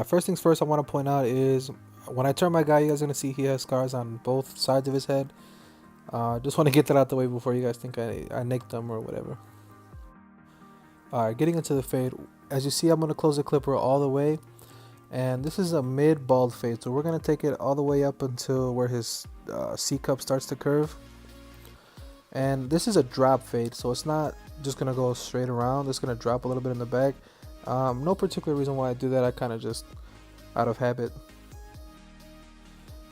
First things first, I want to point out is when I turn my guy, you guys are gonna see he has scars on both sides of his head. Just want to get that out the way before you guys think I nicked them or whatever. Alright, getting into the fade. As you see, I'm gonna close the clipper all the way, and this is a mid bald fade, so we're gonna take it all the way up until where his C cup starts to curve. And this is a drop fade, so it's not just gonna go straight around. It's gonna drop a little bit in the back. No particular reason why I do that. I kind of just out of habit.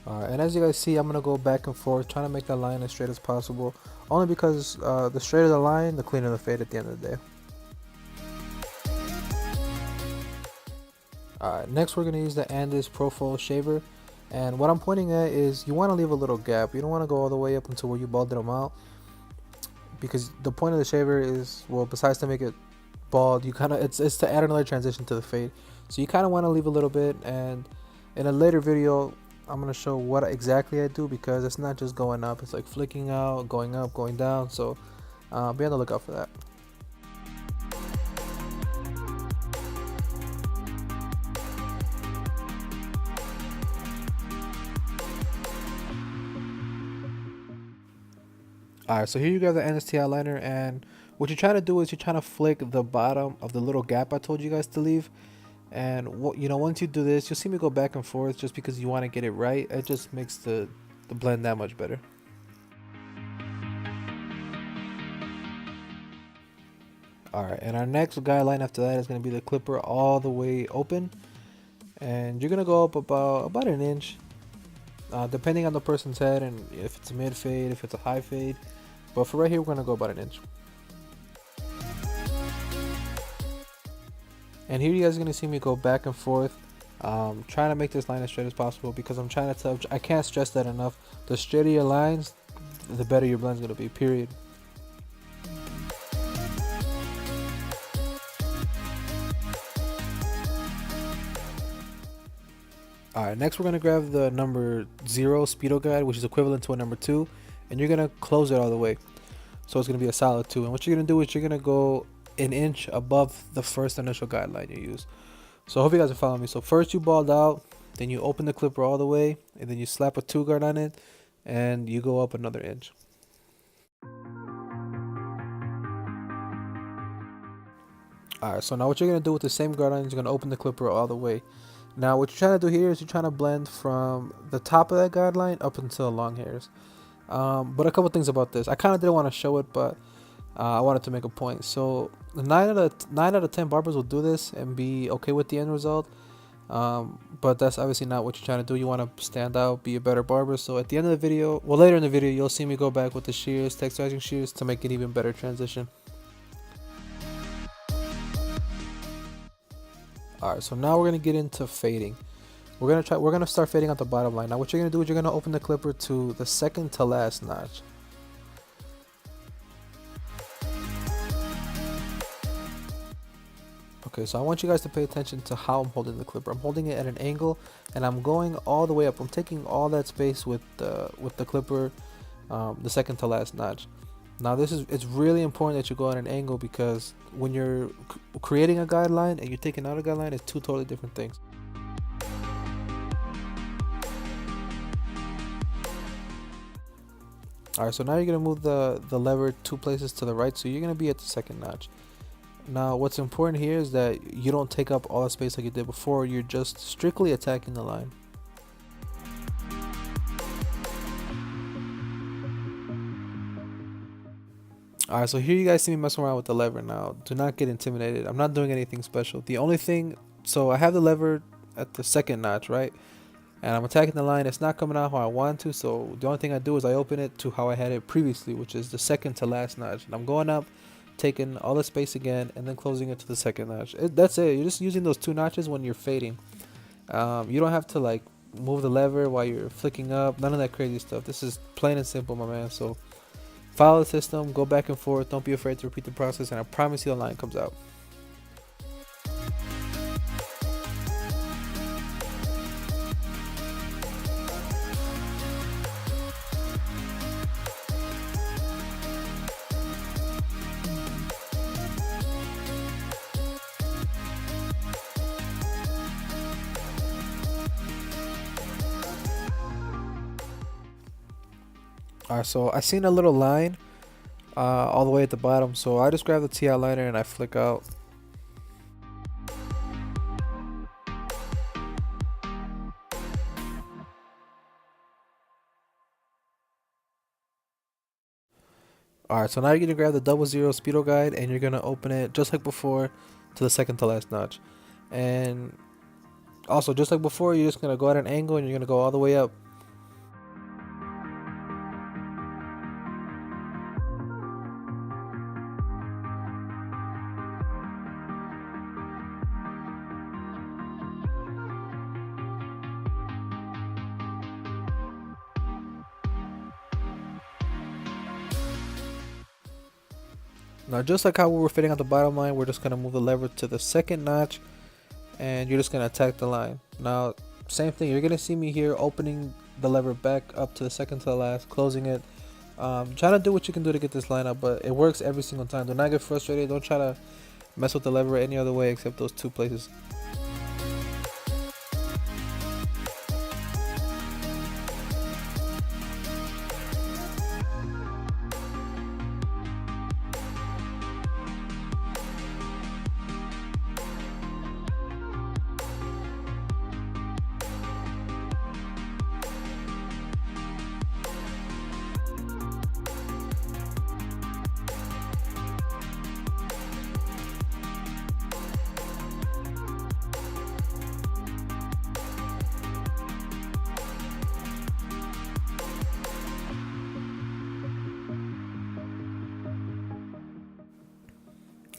And as you guys see, I'm gonna go back and forth trying to make that line as straight as possible, only because the straighter the line, the cleaner the fade at the end of the day. Next we're gonna use the Andis Profile shaver, and what I'm pointing at is you want to leave a little gap. You don't want to go all the way up until where you balded them out, because the point of the shaver is, well, besides to make it bald, you kind of it's to add another transition to the fade. So you kind of want to leave a little bit, and in a later video I'm gonna show what exactly I do, because it's not just going up, it's like flicking out, going up, going down. So be on the lookout for that. Alright, so here you got the NST liner, and what you're trying to do is you're trying to flick the bottom of the little gap I told you guys to leave. And once you do this, you'll see me go back and forth just because you want to get it right. It just makes the blend that much better. Alright, and our next guideline after that is going to be the clipper all the way open. And you're going to go up about an inch, depending on the person's head and if it's a mid fade, if it's a high fade. But for right here, we're going to go about an inch. And here you guys are going to see me go back and forth, trying to make this line as straight as possible, because I'm trying to tell, I can't stress that enough. The straighter your lines, the better your blend's going to be, period. Alright, next we're going to grab the number 0 speedo guide, which is equivalent to a number 2, and you're going to close it all the way. So it's going to be a solid 2. And what you're going to do is you're going to go an inch above the first initial guideline you use. So I hope you guys are following me. So first you bald out, then you open the clipper all the way, and then you slap a 2 guard on it, and you go up another inch. Alright, so now what you're going to do with the same guard on is you're going to open the clipper all the way. Now what you're trying to do here is you're trying to blend from the top of that guideline up until the long hairs. But a couple things about this. I kind of didn't want to show it, but I wanted to make a point. So 9 out of 10 barbers will do this and be okay with the end result. But that's obviously not what you're trying to do. You want to stand out, be a better barber. So at the end of the video, well, later in the video, you'll see me go back with the shears, texturizing shears, to make an even better transition. Alright, so now we're gonna get into fading. We're gonna start fading at the bottom line. Now what you're gonna do is you're gonna open the clipper to the second to last notch. Okay, so I want you guys to pay attention to how I'm holding the clipper. I'm holding it at an angle, and I'm going all the way up. I'm taking all that space with the clipper, the second to last notch. Now it's really important that you go at an angle, because when you're creating a guideline and you're taking out a guideline, it's two totally different things. Alright, so now you're going to move the lever 2 places to the right, so you're going to be at the second notch. Now what's important here is that you don't take up all the space like you did before. You're just strictly attacking the line. Alright, so here you guys see me messing around with the lever. Now do not get intimidated. I'm not doing anything special. The only thing, so I have the lever at the second notch, right? And I'm attacking the line. It's not coming out how I want to, so the only thing I do is I open it to how I had it previously, which is the second to last notch. And I'm going up, taking all the space again, and then closing it to the second notch. That's it. You're just using those 2 notches when you're fading. You don't have to like move the lever while you're flicking up. None of that crazy stuff. This is plain and simple, my man. So follow the system, go back and forth. Don't be afraid to repeat the process, and I promise you the line comes out. Alright, so I seen a little line all the way at the bottom, so I just grab the TI liner and I flick out. Alright, so now you're gonna grab the 00 speedo guide and you're gonna open it just like before to the second to last notch. And also, just like before, you're just gonna go at an angle and you're gonna go all the way up. Now, just like how we were fitting at the bottom line, we're just gonna move the lever to the second notch and you're just gonna attack the line. Now, same thing, you're gonna see me here opening the lever back up to the second to the last, closing it. Try to do what you can do to get this line up, but it works every single time. Do not get frustrated. Don't try to mess with the lever any other way except those two places.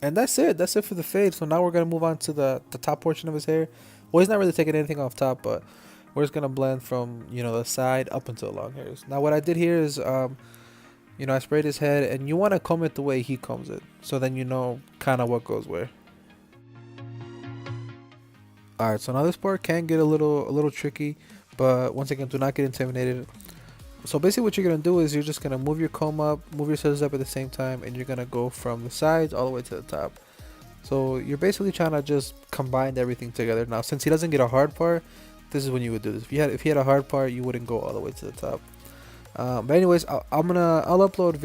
And that's it. That's it for the fade. So now we're gonna move on to the top portion of his hair. Well, he's not really taking anything off top, but we're just gonna blend from the side up into the long hairs. Now what I did here is I sprayed his head, and you want to comb it the way he combs it, so then you know kind of what goes where. All right. So now this part can get a little tricky, but once again, do not get intimidated. So basically what you're going to do is you're just going to move your comb up, move your scissors up at the same time, and you're going to go from the sides all the way to the top. So you're basically trying to just combine everything together. Now, since he doesn't get a hard part, this is when you would do this. If he had a hard part, you wouldn't go all the way to the top. But anyways, I'll upload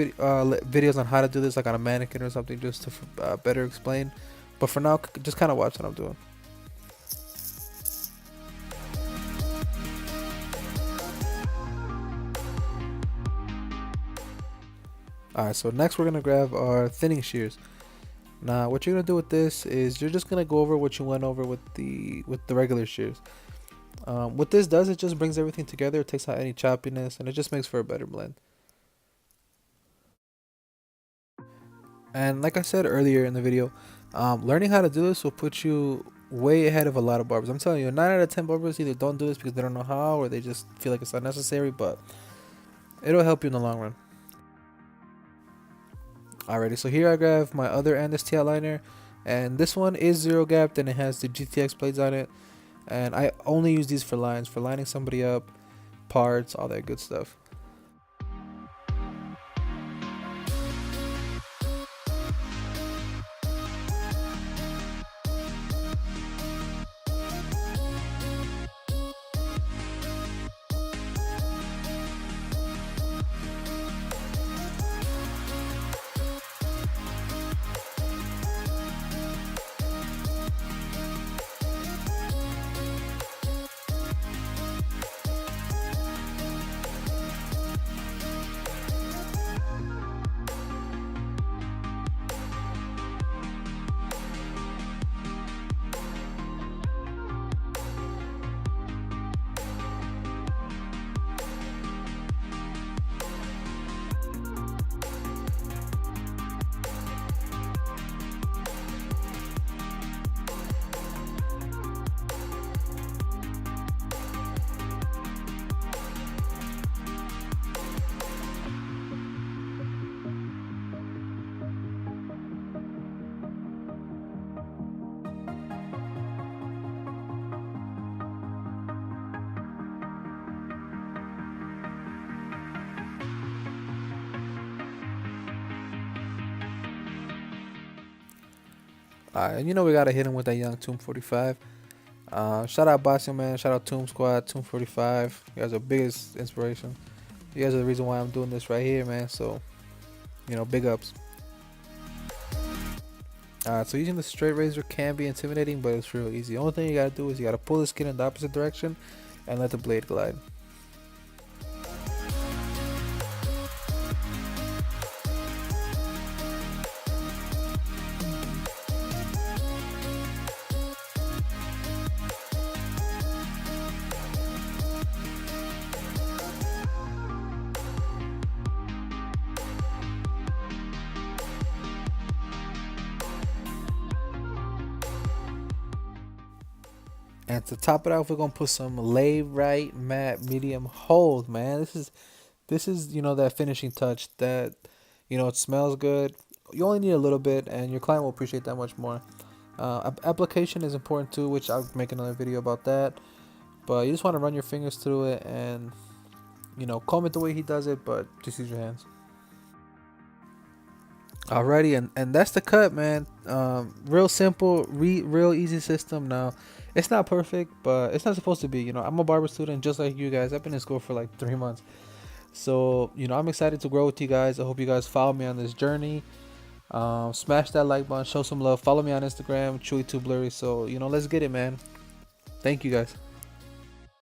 videos on how to do this, like on a mannequin or something, just to better explain. But for now, just kind of watch what I'm doing. Alright, so next we're going to grab our thinning shears. Now what you're going to do with this is you're just going to go over what you went over with the regular shears. What this does, it just brings everything together, it takes out any choppiness, and it just makes for a better blend. And like I said earlier in the video, learning how to do this will put you way ahead of a lot of barbers. I'm telling you, 9 out of 10 barbers either don't do this because they don't know how, or they just feel like it's unnecessary, but it'll help you in the long run. Alrighty, so here I grab my other end STI liner, and this one is zero gapped and it has the GTX blades on it, and I only use these for lines, for lining somebody up, parts, all that good stuff. And we gotta hit him with that young Tomb 45. Shout out Bossy Man, shout out Tomb Squad, Tomb 45. You guys are biggest inspiration. You guys are the reason why I'm doing this right here, man. So, big ups. So using the straight razor can be intimidating, but it's real easy. The only thing you gotta do is you gotta pull the skin in the opposite direction and let the blade glide. And to top it off, we're gonna put some lay right matte medium hold, man. This is that finishing touch that it smells good. You only need a little bit, and your client will appreciate that much more. Application is important too, which I'll make another video about that. But you just want to run your fingers through it and comb it the way he does it, but just use your hands. Alrighty, and that's the cut, man. Real simple, real easy system. Now, it's not perfect, but it's not supposed to be. I'm a barber student just like you guys. I've been in school for like 3 months, so I'm excited to grow with you guys. I hope you guys follow me on this journey. Smash that like button, show some love. Follow me on Instagram, Chewy Too Blurry. So let's get it, man. Thank you guys.